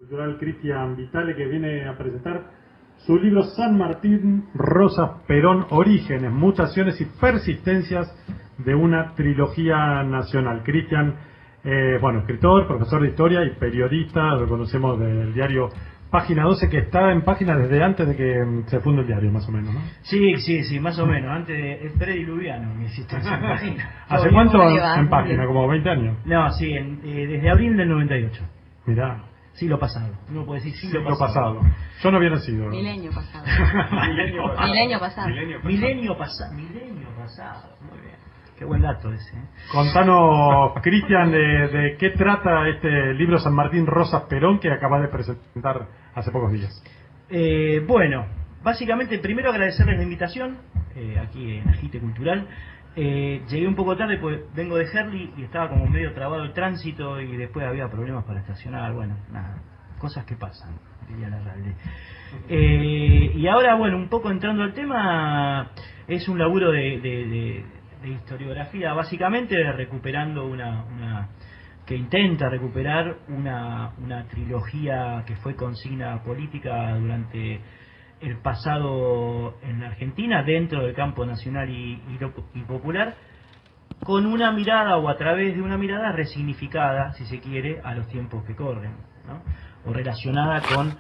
Cultural Cristian Vitale, que viene a presentar su libro San Martín, Rosas Perón, Orígenes, Mutaciones y Persistencias de una trilogía nacional. Cristian, escritor, profesor de historia y periodista, lo conocemos del diario Página 12, que está en página desde antes de que se funde el diario, más o menos, ¿no? Sí, más o menos, antes de prediluviano mi existencia en página. ¿Hace cuánto en página? ¿Como 20 años? No, sí, desde abril del 98. Mirá. Siglo pasado. Uno puede decir siglo pasado. Yo no había nacido. Milenio pasado. Milenio pasado. Muy bien. Qué buen dato ese. Contanos, Cristian, de qué trata este libro San Martín Rosas Perón que acabas de presentar hace pocos días. Básicamente primero agradecerles la invitación aquí en Agite Cultural. Llegué un poco tarde, pues vengo de Herli y estaba como medio trabado el tránsito y después había problemas para estacionar, cosas que pasan, diría Larralde. Y ahora, un poco entrando al tema, es un laburo de historiografía, básicamente recuperando que intenta recuperar una trilogía que fue consigna política durante el pasado en la Argentina, dentro del campo nacional y popular, con una mirada o a través de una mirada resignificada, si se quiere, a los tiempos que corren, ¿no? O relacionada con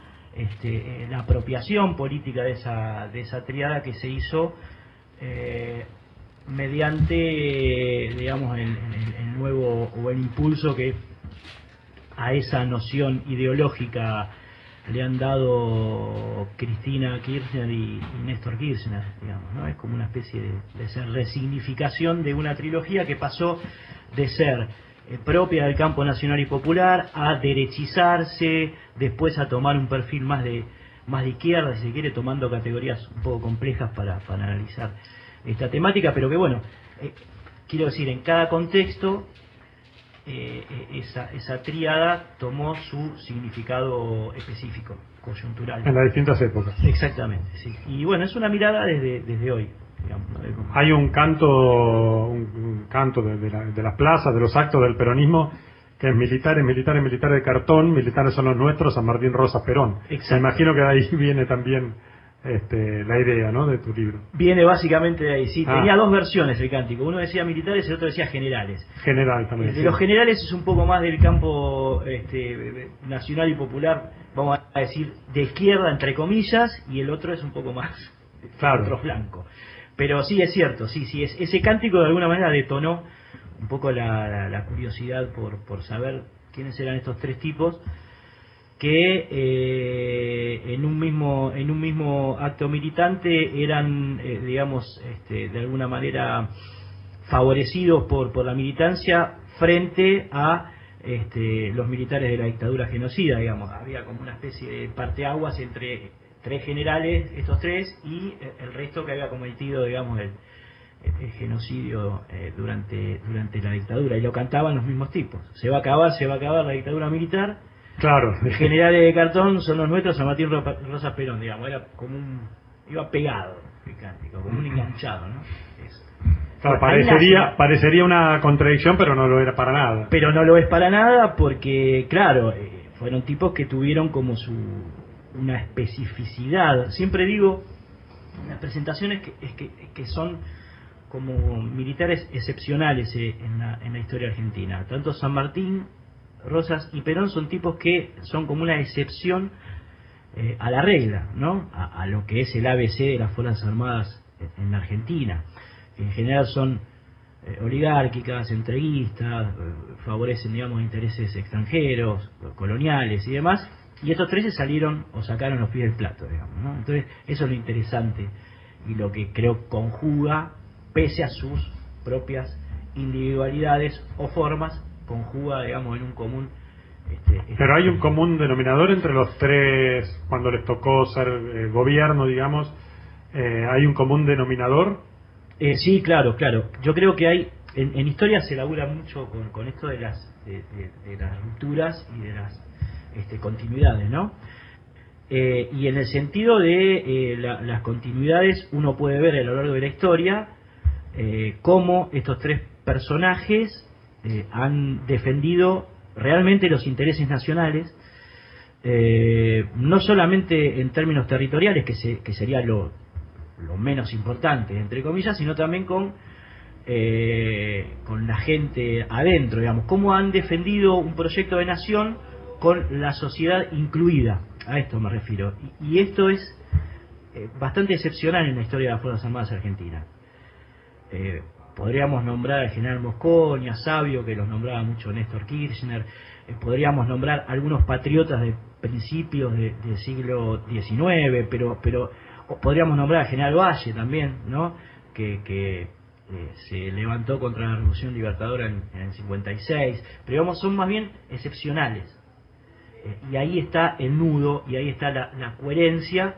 la apropiación política de esa tríada que se hizo mediante, digamos, el nuevo o el impulso que a esa noción ideológica le han dado Cristina Kirchner y Néstor Kirchner, digamos, ¿no? Es como una especie de resignificación de una trilogía que pasó de ser propia del campo nacional y popular a derechizarse, después a tomar un perfil más de izquierda, si se quiere, tomando categorías un poco complejas para analizar esta temática, pero que quiero decir, en cada contexto esa tríada tomó su significado específico, coyuntural. En las distintas épocas. Exactamente, sí. Y es una mirada desde hoy, digamos, ¿no? Hay un canto de las plazas, de los actos del peronismo, que es militares de cartón, militares son los nuestros, San Martín Rosas Perón. Exacto. Me imagino que de ahí viene también la idea, ¿no?, de tu libro. Viene básicamente de ahí, sí. Tenía dos versiones el cántico. Uno decía militares y el otro decía generales. General también. El de los generales es un poco más del campo nacional y popular, vamos a decir, de izquierda, entre comillas, y el otro es un poco más otro flanco. Pero sí, es cierto, ese cántico de alguna manera detonó un poco la curiosidad por saber quiénes eran estos tres tipos que en un mismo acto militante eran de alguna manera favorecidos por la militancia frente a los militares de la dictadura genocida, digamos. Había como una especie de parteaguas entre tres generales, estos tres, y el resto que había cometido, digamos, el genocidio durante la dictadura, y lo cantaban los mismos tipos. Se va a acabar la dictadura militar. Claro. Los generales de cartón son los nuestros, San Martín Rosas Perón, digamos. Era como iba pegado el cántico, como un enganchado, ¿no? Claro, parecería una contradicción, pero no lo era para nada. Pero no lo es para nada porque, claro, fueron tipos que tuvieron como una especificidad. Siempre digo en las presentaciones que son como militares excepcionales en la historia argentina. Tanto San Martín, Rosas y Perón son tipos que son como una excepción a la regla, ¿no? A lo que es el ABC de las Fuerzas Armadas en la Argentina. En general son oligárquicas, entreguistas, favorecen, digamos, intereses extranjeros, coloniales y demás. Y estos tres se salieron o sacaron los pies del plato, digamos, ¿no? Entonces, eso es lo interesante y lo que creo conjuga, pese a sus propias individualidades o formas, conjuga, digamos, en un común. Pero hay un común denominador entre los tres, cuando les tocó ser gobierno, digamos, ¿hay un común denominador? Sí, claro. Yo creo que hay, en historia se labura mucho con esto de las rupturas y de las continuidades, ¿no? Y en el sentido de las continuidades, uno puede ver a lo largo de la historia cómo estos tres personajes han defendido realmente los intereses nacionales no solamente en términos territoriales, que sería lo menos importante, entre comillas, sino también con la gente adentro, digamos, cómo han defendido un proyecto de nación con la sociedad incluida, a esto me refiero, y esto es bastante excepcional en la historia de las Fuerzas Armadas Argentinas. Podríamos nombrar al general Mosconi, a Sabio, que los nombraba mucho Néstor Kirchner, podríamos nombrar algunos patriotas de principios del siglo XIX, pero podríamos nombrar al general Valle también, ¿no? que se levantó contra la Revolución Libertadora en el 56, pero digamos son más bien excepcionales. Y ahí está el nudo, y ahí está la coherencia,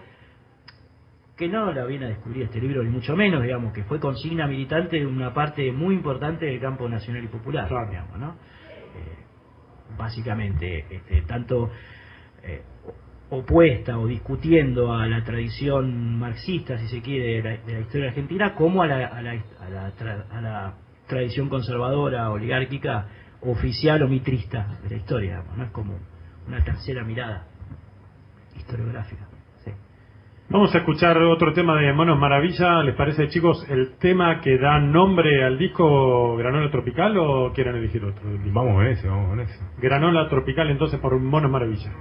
que no la viene a descubrir este libro, ni mucho menos, digamos, que fue consigna militante de una parte muy importante del campo nacional y popular, claro. Digamos, ¿no? Básicamente, tanto opuesta o discutiendo a la tradición marxista, si se quiere, de la historia argentina, como a la tradición conservadora, oligárquica, oficial o mitrista de la historia, digamos, ¿no? Es como una tercera mirada historiográfica. Sí. Vamos a escuchar otro tema de Monos Maravilla. ¿Les parece, chicos, el tema que da nombre al disco Granola Tropical o quieren elegir otro? Vamos con ese. Granola Tropical, entonces, por Monos Maravilla.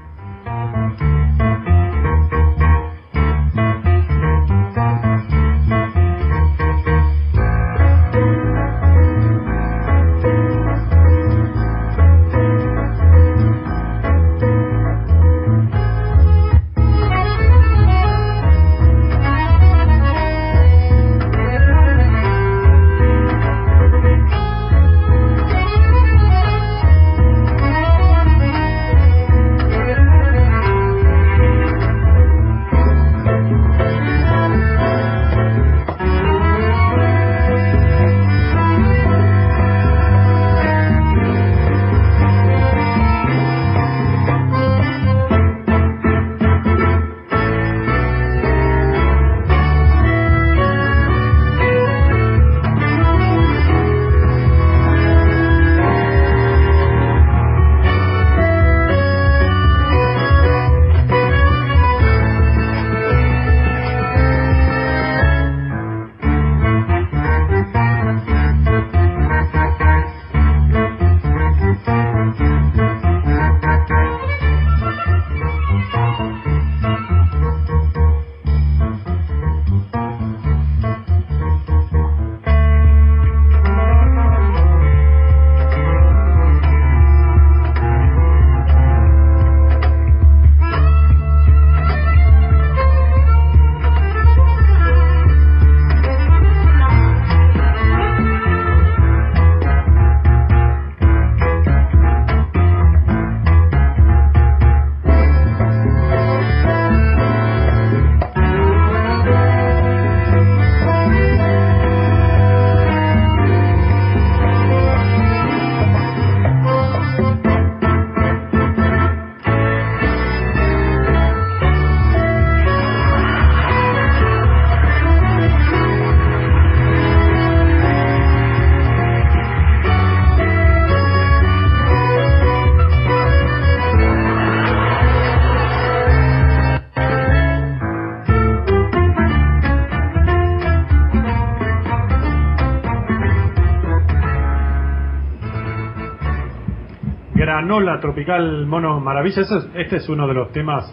Granola Tropical, Monos Maravilla. Este es uno de los temas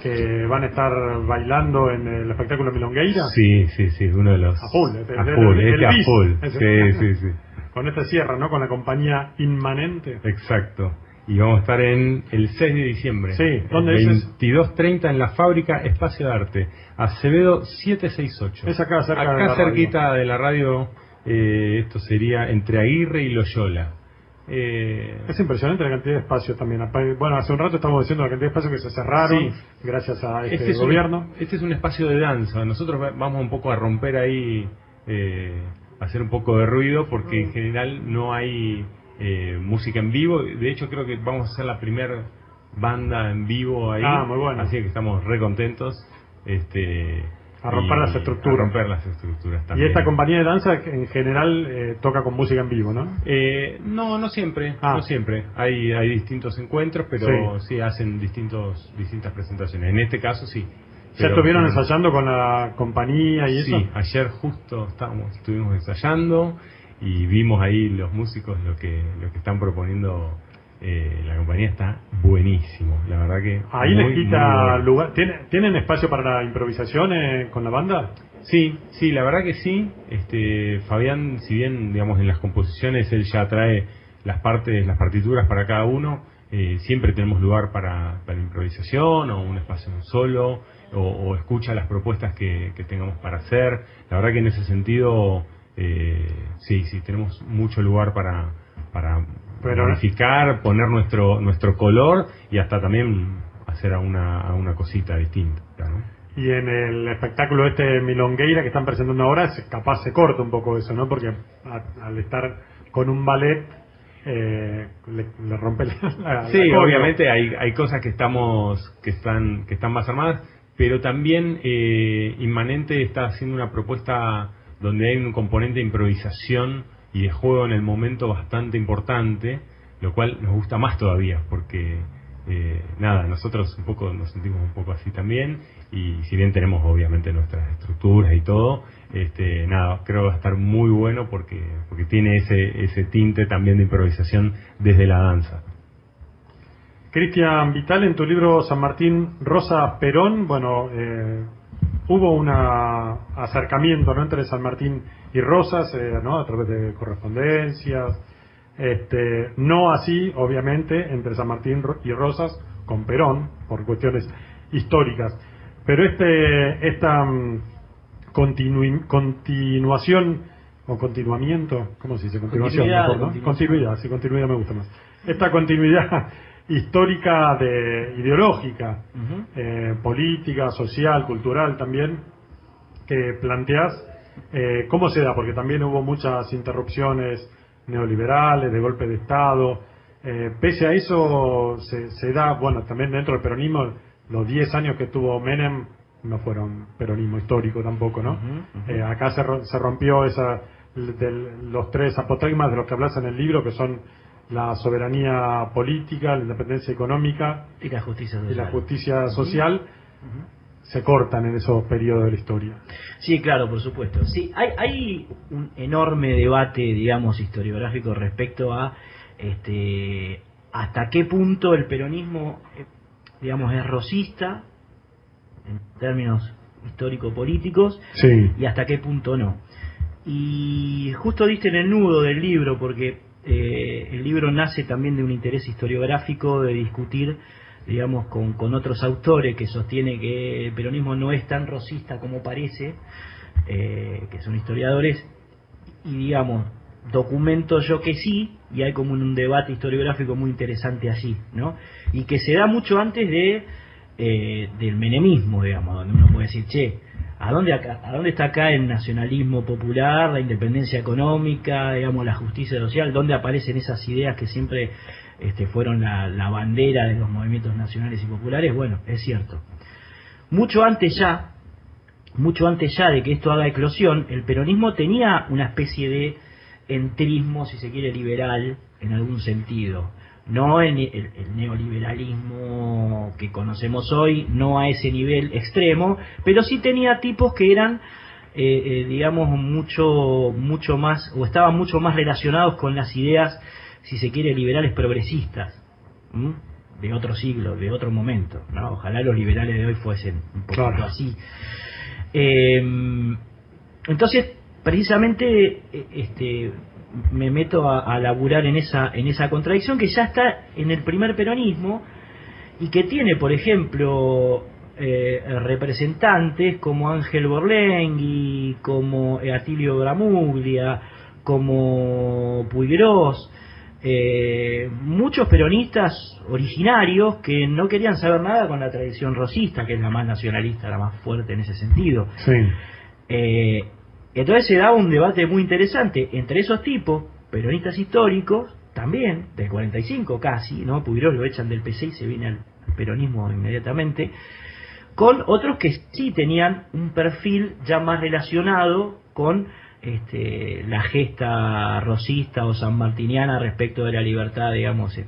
que van a estar bailando en el espectáculo Milongueira. Sí, uno de los... A full. Sí. Con este cierre, ¿no? Con la compañía Inmanente. Exacto. Y vamos a estar el 6 de diciembre. Sí, ¿dónde es? 22:30 en la Fábrica Espacio de Arte. Acevedo 768. Es acá, cerca de la cerquita de la radio. Esto sería entre Aguirre y Loyola. Es impresionante la cantidad de espacios también. Bueno, hace un rato estamos diciendo la cantidad de espacios que se cerraron gracias a este gobierno. Este es un espacio de danza. Nosotros vamos un poco a romper ahí, hacer un poco de ruido, porque en general no hay música en vivo. De hecho, creo que vamos a hacer la primera banda en vivo ahí. Muy bueno. Así que estamos re contentos. A romper las estructuras. A romper las estructuras Y también. esta compañía de danza en general toca con música en vivo, ¿no? No siempre, Ah. no siempre. Hay distintos encuentros, pero sí hacen distintas presentaciones. En este caso sí. ¿Ya Pero, estuvieron ensayando con la compañía y eso? Sí, ayer justo estuvimos ensayando y vimos ahí los músicos lo que están proponiendo. La compañía está buenísimo, la verdad que Ahí muy, les quita muy bueno. lugar. ¿Tienen espacio para la improvisación con la banda? Sí, la verdad que sí. Fabián, si bien digamos en las composiciones él ya trae las partituras para cada uno, siempre tenemos lugar para improvisación o un espacio solo o escucha las propuestas que tengamos para hacer. La verdad que en ese sentido sí tenemos mucho lugar para modificar, poner nuestro color y hasta también hacer a una cosita distinta, ¿no? Y en el espectáculo Milongueira que están presentando ahora, capaz se corta un poco eso, ¿no? Porque al estar con un ballet le rompe la Sí, coreo. obviamente hay cosas que están más armadas, pero también Inmanente está haciendo una propuesta donde hay un componente de improvisación y de juego en el momento bastante importante, lo cual nos gusta más todavía, porque nosotros un poco nos sentimos un poco así también, y si bien tenemos obviamente nuestras estructuras y todo, creo que va a estar muy bueno porque tiene ese tinte también de improvisación desde la danza. Cristian Vital, en tu libro San Martín Rosa Perón, hubo un acercamiento, ¿no?, entre San Martín y Rosas, ¿no?, a través de correspondencias, no así, obviamente, entre San Martín y Rosas con Perón, por cuestiones históricas. Pero esta continuación o continuamiento, ¿cómo se dice? Continuación, mejor, ¿no? Continuidad, sí, continuidad me gusta más. Esta continuidad histórica ideológica, política, social, cultural también, que planteás, ¿cómo se da? Porque también hubo muchas interrupciones neoliberales, de golpe de Estado. Pese a eso, se da, también dentro del peronismo, los 10 años que tuvo Menem no fueron peronismo histórico tampoco, ¿no? Acá se rompió los tres apotegmas de los que hablas en el libro, que son la soberanía política, la independencia económica y la justicia social. Se cortan en esos periodos de la historia. Sí, claro, por supuesto. Sí, hay un enorme debate, digamos, historiográfico respecto a hasta qué punto el peronismo, digamos, es rosista en términos histórico-políticos, sí, y hasta qué punto no. Y justo diste en el nudo del libro, porque el libro nace también de un interés historiográfico de discutir, digamos, con otros autores que sostienen que el peronismo no es tan rosista como parece, que son historiadores, y digamos, documento yo que sí, y hay como un debate historiográfico muy interesante allí, ¿no? Y que se da mucho antes del menemismo, digamos, donde uno puede decir, che, ¿a dónde está acá el nacionalismo popular, la independencia económica, digamos, la justicia social? ¿Dónde aparecen esas ideas que siempre fueron la bandera de los movimientos nacionales y populares? Bueno, es cierto. Mucho antes ya de que esto haga eclosión, el peronismo tenía una especie de entrismo, si se quiere, liberal, en algún sentido. No el neoliberalismo que conocemos hoy, no a ese nivel extremo, pero sí tenía tipos que eran, digamos, mucho más, o estaban mucho más relacionados con las ideas, si se quiere, liberales progresistas, de otro siglo, de otro momento, ¿no? Ojalá los liberales de hoy fuesen un poquito así. Entonces, precisamente, me meto a laburar en esa contradicción que ya está en el primer peronismo y que tiene, por ejemplo, representantes como Ángel Borlenghi, como Atilio Gramuglia, como Puiggrós, muchos peronistas originarios que no querían saber nada con la tradición rosista, que es la más nacionalista, la más fuerte en ese sentido. Sí. Entonces se da un debate muy interesante entre esos tipos, peronistas históricos, también, del 45 casi, ¿no? Puiggrós lo echan del PC y se viene al peronismo inmediatamente, con otros que sí tenían un perfil ya más relacionado con la gesta rosista o sanmartiniana respecto de la libertad, digamos,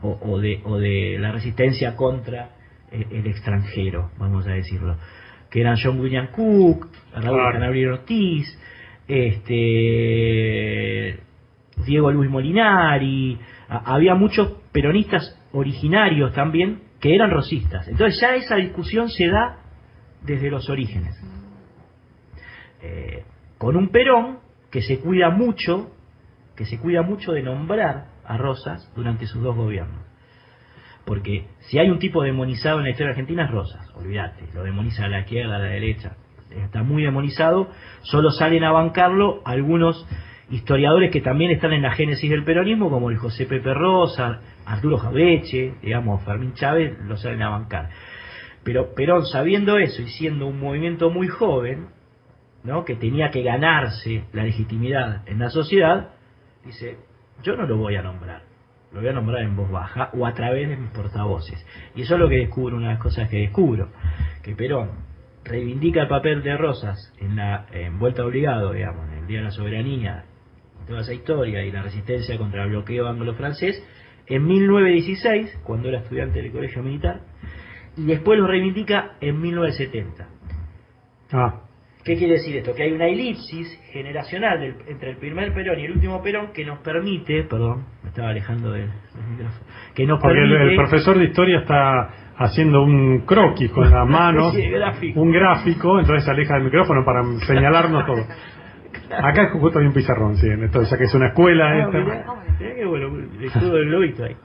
o de la resistencia contra el extranjero, vamos a decirlo, que eran John William Cook, Raúl Canabrier Ortiz, Diego Luis Molinari. Había muchos peronistas originarios también que eran rosistas. Entonces ya esa discusión se da desde los orígenes, con un Perón que se cuida mucho de nombrar a Rosas durante sus 2 gobiernos, porque si hay un tipo demonizado en la historia argentina es Rosas, olvídate, lo demoniza a la izquierda, a la derecha, está muy demonizado. Solo salen a bancarlo algunos historiadores que también están en la génesis del peronismo, como el José Pepe Rosa, Arturo Jaureche, digamos, Fermín Chávez, lo salen a bancar. Pero Perón, sabiendo eso y siendo un movimiento muy joven, ¿no?, que tenía que ganarse la legitimidad en la sociedad, dice, yo no lo voy a nombrar, lo voy a nombrar en voz baja o a través de mis portavoces. Y eso es lo que descubro, una de las cosas que descubro, que Perón reivindica el papel de Rosas en Vuelta Obligado, digamos, en el Día de la Soberanía, toda esa historia y la resistencia contra el bloqueo anglo-francés, en 1916, cuando era estudiante del Colegio Militar, y después lo reivindica en 1970. ¿Qué quiere decir esto? Que hay una elipsis generacional entre el primer Perón y el último Perón que nos permite, perdón, me estaba alejando del micrófono, que nos porque permite... el profesor de historia está haciendo un croquis con las manos, un gráfico, entonces se aleja del micrófono para señalarnos todo. Acá justo hay un pizarrón, sí, entonces ya que es una escuela mirá que bueno, el escudo del globito ahí.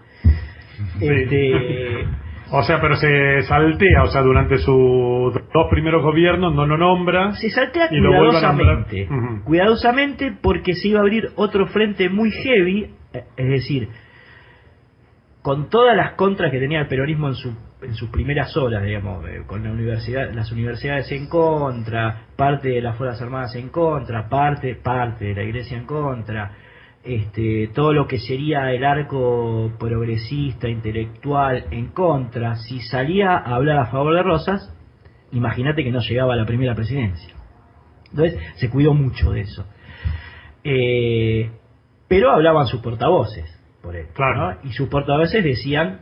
O sea, pero se saltea, o sea, durante sus 2 primeros gobiernos no lo nombra. Se saltea y cuidadosamente, cuidadosamente, porque se iba a abrir otro frente muy heavy, es decir, con todas las contras que tenía el peronismo en sus primeras horas, digamos, con las universidades en contra, parte de las Fuerzas Armadas en contra, parte de la Iglesia en contra, todo lo que sería el arco progresista, intelectual en contra. Si salía a hablar a favor de Rosas, imagínate que no llegaba a la primera presidencia. Entonces se cuidó mucho de eso, pero hablaban sus portavoces por él, claro, ¿no? Y sus portavoces decían,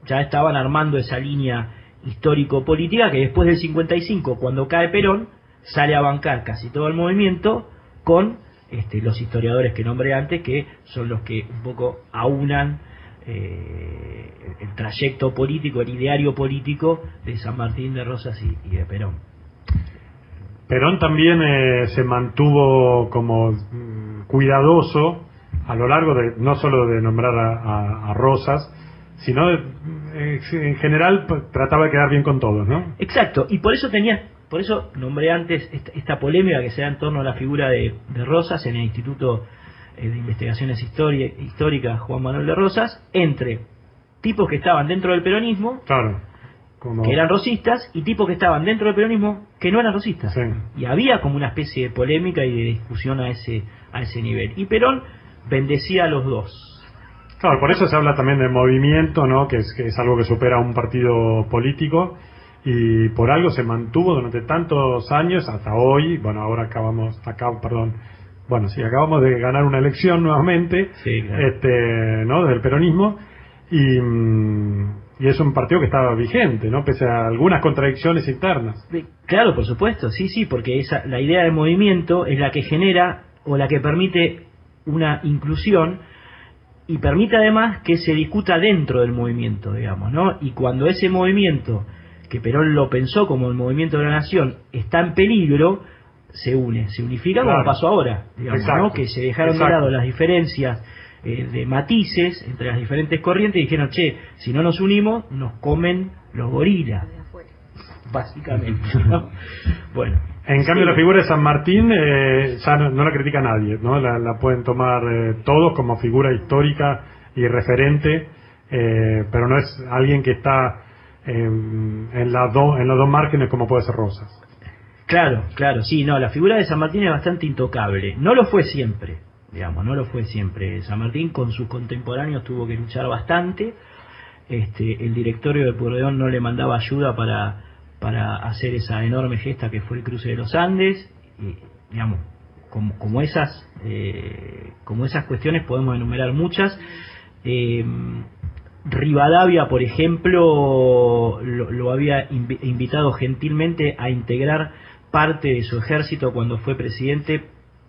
ya estaban armando esa línea histórico-política que después del 55, cuando cae Perón, sale a bancar casi todo el movimiento con los historiadores que nombré antes, que son los que un poco aunan el trayecto político, el ideario político de San Martín, de Rosas y de Perón. Perón también se mantuvo como cuidadoso a lo largo de, no solo de nombrar a Rosas, sino en general trataba de quedar bien con todos, ¿no? Exacto, y por eso nombré antes esta polémica que se da en torno a la figura de Rosas en el Instituto de Investigaciones Históricas Juan Manuel de Rosas, entre tipos que estaban dentro del peronismo, claro, que eran rosistas, y tipos que estaban dentro del peronismo que no eran rosistas. Sí. Y había como una especie de polémica y de discusión a ese nivel. Y Perón bendecía a los dos. Claro, por eso se habla también de movimiento, ¿no? Que es algo que supera a un partido político, y por algo se mantuvo durante tantos años hasta hoy. Bueno, ahora acabamos de ganar una elección nuevamente, sí, claro, ¿no? Del peronismo, y es un partido que estaba vigente, ¿no? Pese a algunas contradicciones internas. Claro, por supuesto, sí, porque la idea de movimiento es la que genera o la que permite una inclusión, y permite además que se discuta dentro del movimiento, digamos, ¿no? Y cuando ese movimiento, que Perón lo pensó como el movimiento de la nación, está en peligro, se unifica, claro, como pasó ahora, digamos, ¿no? Que se dejaron de lado las diferencias de matices entre las diferentes corrientes y dijeron, si no nos unimos, nos comen los gorilas, básicamente, ¿no? Bueno. En cambio, la figura de San Martín ya no la critica nadie, ¿no? La pueden tomar todos como figura histórica y referente, pero no es alguien que está en los dos márgenes como puede ser Rosas. Claro, sí, no, la figura de San Martín es bastante intocable. No lo fue siempre, digamos, no lo fue siempre. San Martín con sus contemporáneos tuvo que luchar bastante. El directorio de Pueyrredón no le mandaba ayuda para para hacer esa enorme gesta que fue el cruce de los Andes, y, digamos, como esas cuestiones podemos enumerar muchas. Rivadavia, por ejemplo, lo había invitado gentilmente a integrar parte de su ejército cuando fue presidente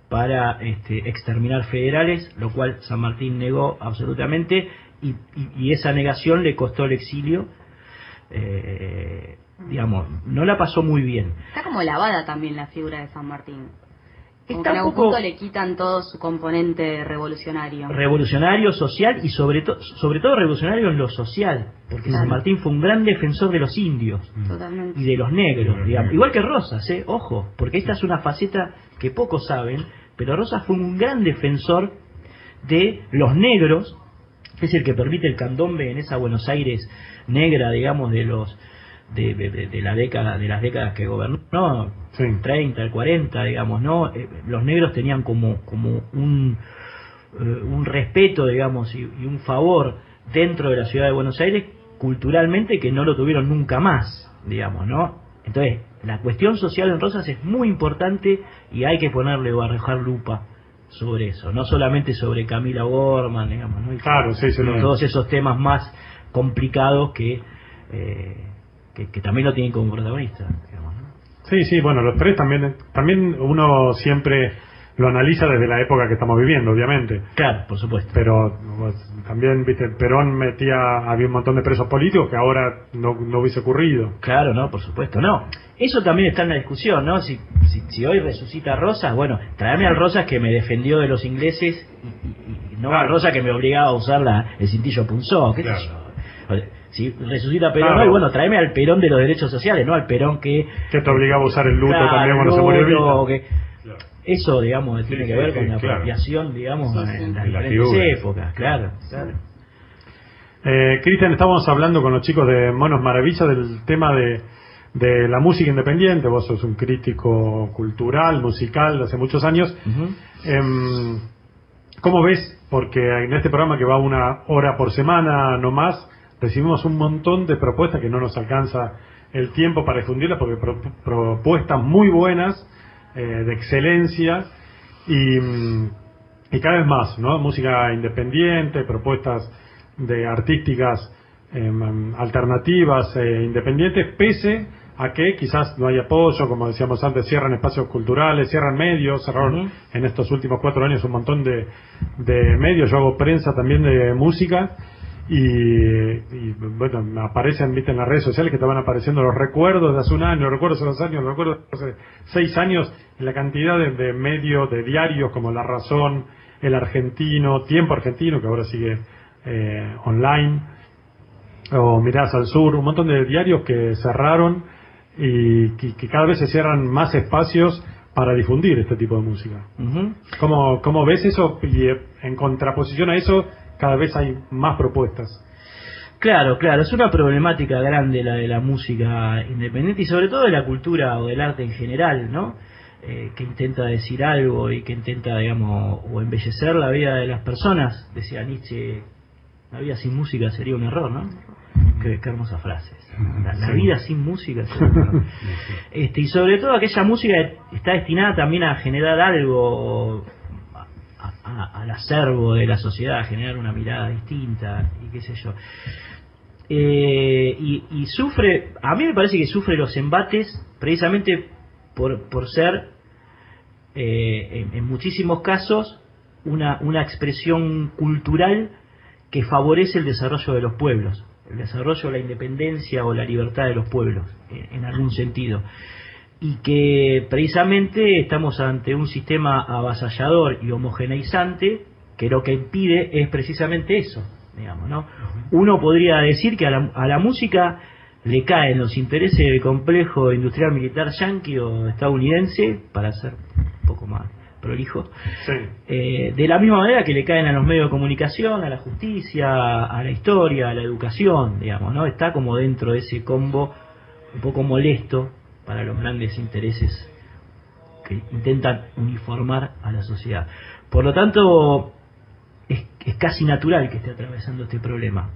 para exterminar federales, lo cual San Martín negó absolutamente, y esa negación le costó el exilio. Digamos, no la pasó muy bien. Está como lavada también la figura de San Martín. Como Está que en algún un poco punto le quitan todo su componente revolucionario. Revolucionario, social, y sobre todo revolucionario en lo social, porque Claro. San Martín fue un gran defensor de los indios Totalmente. y de los negros, digamos. Igual que Rosas, ojo, porque esta es una faceta que pocos saben, pero Rosas fue un gran defensor de los negros, es el que permite el candombe en esa Buenos Aires negra, digamos, de los de las décadas que gobernó, Sí. 30, el 40, digamos, ¿no? Los negros tenían como un respeto, digamos, y un favor dentro de la ciudad de Buenos Aires culturalmente que no lo tuvieron nunca más, digamos, ¿no? Entonces, la cuestión social en Rosas es muy importante y hay que ponerle o arrojar lupa sobre eso, no solamente sobre Camila Gorman, digamos, ¿no? Y Claro, sí, sí, todos esos temas más complicados que también lo tienen como protagonista, digamos, ¿no? Sí, sí, bueno, los tres también uno siempre lo analiza desde la época que estamos viviendo, obviamente. Claro, por supuesto. Pero pues, también, viste, Perón había un montón de presos políticos que ahora no hubiese ocurrido. Claro, no, por supuesto, no. Eso también está en la discusión, ¿no? Si hoy resucita Rosas, bueno, tráeme al Rosas que me defendió de los ingleses y no al Rosas que me obligaba a usar el cintillo punzón, qué sé yo. Si resucita Perón hoy, bueno, tráeme al Perón de los derechos sociales, no al Perón que te obligaba a usar el luto también cuando se murió Evita. Eso, digamos, tiene que ver con la claro. apropiación, digamos, en las En las diferentes figuras. épocas, claro. Cristian, estábamos hablando con los chicos de Monos Maravilla del tema de la música independiente. Vos sos un crítico cultural, musical, de hace muchos años. Uh-huh. ¿Cómo ves? Porque en este programa, que va 1 hora por semana no más, recibimos un montón de propuestas que no nos alcanza el tiempo para difundirlas, porque propuestas muy buenas, de excelencia, y cada vez más, ¿no? Música independiente, propuestas de artísticas alternativas, independientes, pese a que quizás no hay apoyo, como decíamos antes, cierran espacios culturales, cierran medios, cerraron en estos últimos 4 años un montón de medios. Yo hago prensa también de música, y bueno, me aparecen, viste, en las redes sociales que te van apareciendo los recuerdos de hace un año, los recuerdos de 2 años, los recuerdos de hace 6 años, en la cantidad de medios, de diarios como La Razón, El Argentino, Tiempo Argentino, que ahora sigue online, o Miradas al Sur, un montón de diarios que cerraron y que cada vez se cierran más espacios para difundir este tipo de música. Uh-huh. ¿Cómo ves eso? Y en contraposición a eso, cada vez hay más propuestas. Claro, es una problemática grande la de la música independiente y sobre todo de la cultura o del arte en general, ¿no? Que intenta decir algo y que intenta, digamos, o embellecer la vida de las personas. Decía Nietzsche, la vida sin música sería un error, ¿no? Qué hermosas frases. La vida sin música sería un error. Y sobre todo aquella música está destinada también a generar algo al acervo de la sociedad, a generar una mirada distinta y qué sé yo. Y sufre, a mí me parece que sufre los embates precisamente por ser en muchísimos casos una expresión cultural que favorece el desarrollo de los pueblos, el desarrollo de la independencia o la libertad de los pueblos, en algún sentido. Y que precisamente estamos ante un sistema avasallador y homogeneizante que lo que impide es precisamente eso, digamos, ¿no? Uno podría decir que a la música le caen los intereses del complejo industrial militar yanqui o estadounidense, para ser un poco más prolijo, Sí. De la misma manera que le caen a los medios de comunicación, a la justicia, a la historia, a la educación, digamos, ¿no? Está como dentro de ese combo un poco molesto para los grandes intereses que intentan uniformar a la sociedad. Por lo tanto, es casi natural que esté atravesando este problema.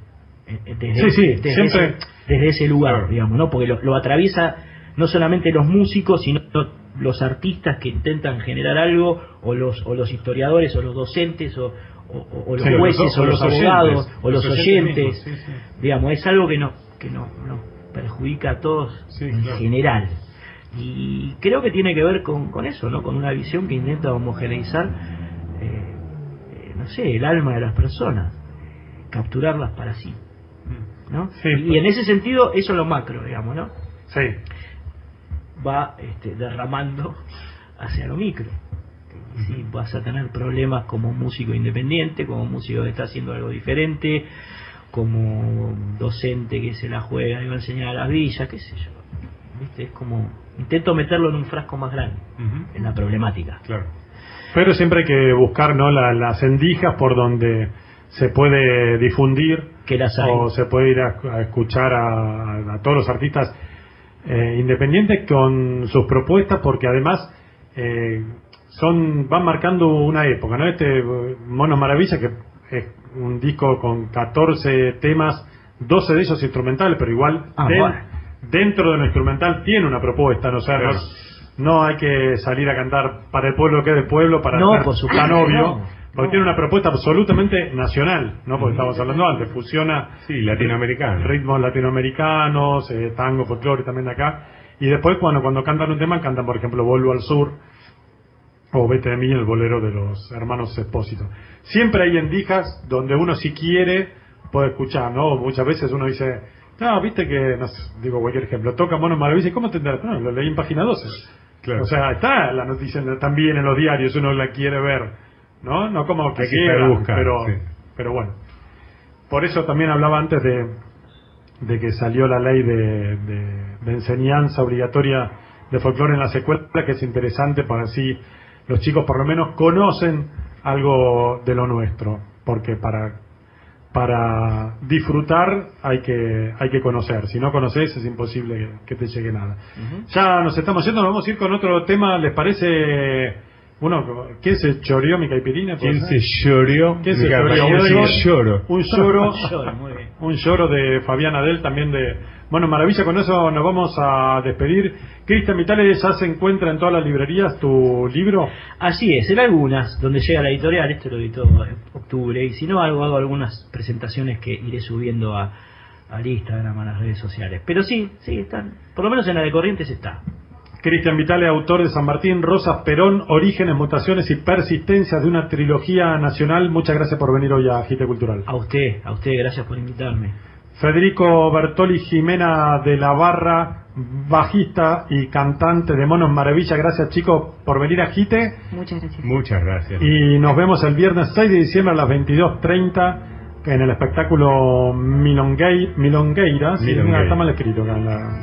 desde ese lugar, Claro. digamos, ¿no? Porque lo atraviesa no solamente los músicos, sino los artistas que intentan generar algo, o los historiadores, o los docentes, o los Sí, jueces, o los abogados, o los oyentes. mismos, sí. Digamos, es algo que nos perjudica a todos Sí, en claro. general. Y creo que tiene que ver con eso, ¿no? Con una visión que intenta homogeneizar, no sé, el alma de las personas, capturarlas para sí, ¿no? Sí, y en ese sentido, eso es lo macro, digamos, ¿no? Sí. Va derramando hacia lo micro. Y sí, vas a tener problemas como músico independiente, como músico que está haciendo algo diferente, como docente que se la juega y va a enseñar a las villas, qué sé yo. ¿Viste? Es como, intento meterlo en un frasco más grande, Ujú. en la problemática. Claro. Pero siempre hay que buscar, ¿no?, las endijas por donde se puede difundir, Que las hay. o se puede ir a escuchar a todos los artistas independientes con sus propuestas, porque además van marcando una época, ¿no? Monos Maravilla, que es un disco con 14 temas, 12 de ellos instrumentales, pero igual Bueno. dentro de lo instrumental tiene una propuesta, ¿no? O sea, Claro. no hay que salir a cantar para el pueblo que es del pueblo, para No, ser por supuesto, tan obvio, no, porque no. tiene una propuesta absolutamente nacional, ¿no? Porque estamos hablando antes, fusiona Sí, latinoamericano. ritmos latinoamericanos, tango, folclore también de acá, y después cuando cantan un tema, cantan por ejemplo Vuelvo al Sur, o Vete de mí, el bolero de los hermanos Espósito. Siempre hay endijas donde uno, si quiere, puede escuchar, ¿no? Muchas veces uno dice, no, viste que, no sé, digo cualquier ejemplo, toca Monos Maravilla, ¿y cómo te enteras? No, lo leí en página 12. Claro. O sea, está la noticia también en los diarios, uno la quiere ver, ¿no? No como que Hay que quiera, buscar, sí. pero bueno. Por eso también hablaba antes de que salió la ley de enseñanza obligatoria de folclore en la escuelas, que es interesante para así los chicos por lo menos conocen algo de lo nuestro, porque para disfrutar hay que conocer. Si no conoces es imposible que te llegue nada. Ya nos estamos yendo, nos vamos a ir con otro tema, ¿les parece? ¿Quién se choreó mi caipirina? ¿Quién se llorió? ¿Quién se Mi llorió? caballo, Un sí, lloro. Un lloro, Muy bien. un lloro de Fabián Adel, también de... Bueno, maravilla, con eso nos vamos a despedir. Cristian Vitale, ya se encuentra en todas las librerías tu libro. Así es, en algunas, donde llega la editorial, esto lo editó en octubre, y si no, hago algunas presentaciones que iré subiendo al Instagram, a las redes sociales. Pero sí, están, por lo menos en la de Corrientes está. Cristian Vitale, autor de San Martín, Rosas, Perón, Orígenes, Mutaciones y Persistencias, de una trilogía nacional. Muchas gracias por venir hoy a Agite Cultural. A usted, gracias por invitarme. Federico Bertoli Jimena de la Barra, bajista y cantante de Monos Maravilla. Gracias, chicos, por venir a Agite. Muchas gracias. Muchas gracias. Y nos vemos el viernes 6 de diciembre a las 22:30 en el espectáculo Milongueira. Sí, Milongueira. está mal escrito acá.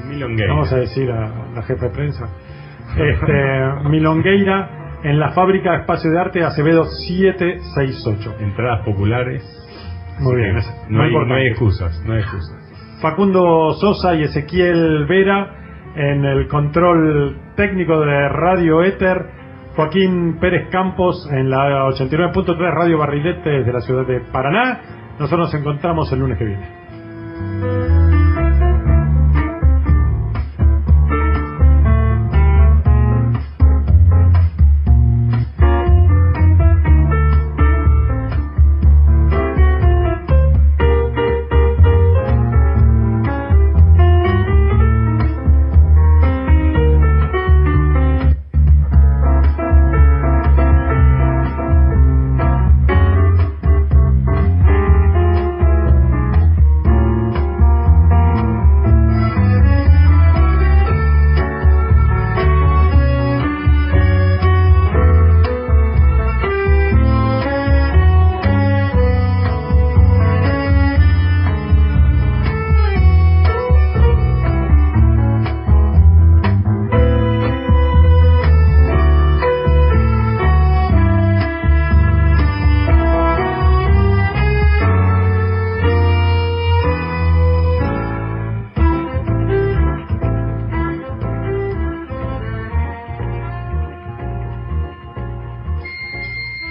Milongueira. Vamos a decir a la jefa de prensa. Milongueira, en la fábrica Espacio de Arte Acevedo 768. Entradas populares. Muy bien, Sí, es no muy hay importante. excusas. Facundo Sosa y Ezequiel Vera en el control técnico de Radio Éter. Joaquín Pérez Campos en la 89.3 Radio Barrilete de la ciudad de Paraná. Nosotros nos encontramos el lunes que viene.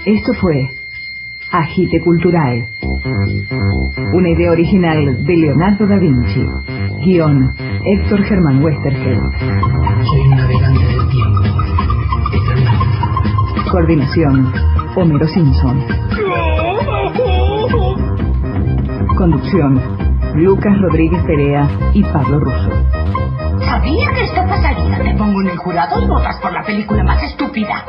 Esto fue Agite Cultural. Una idea original de Leonardo da Vinci. Guión, Héctor Germán Westergel. Soy un navegante del tiempo. Coordinación, Homero Simpson. Conducción, Lucas Rodríguez Perea y Pablo Russo. Sabía que esto pasaría. Te pongo en el jurado y votas por la película más estúpida.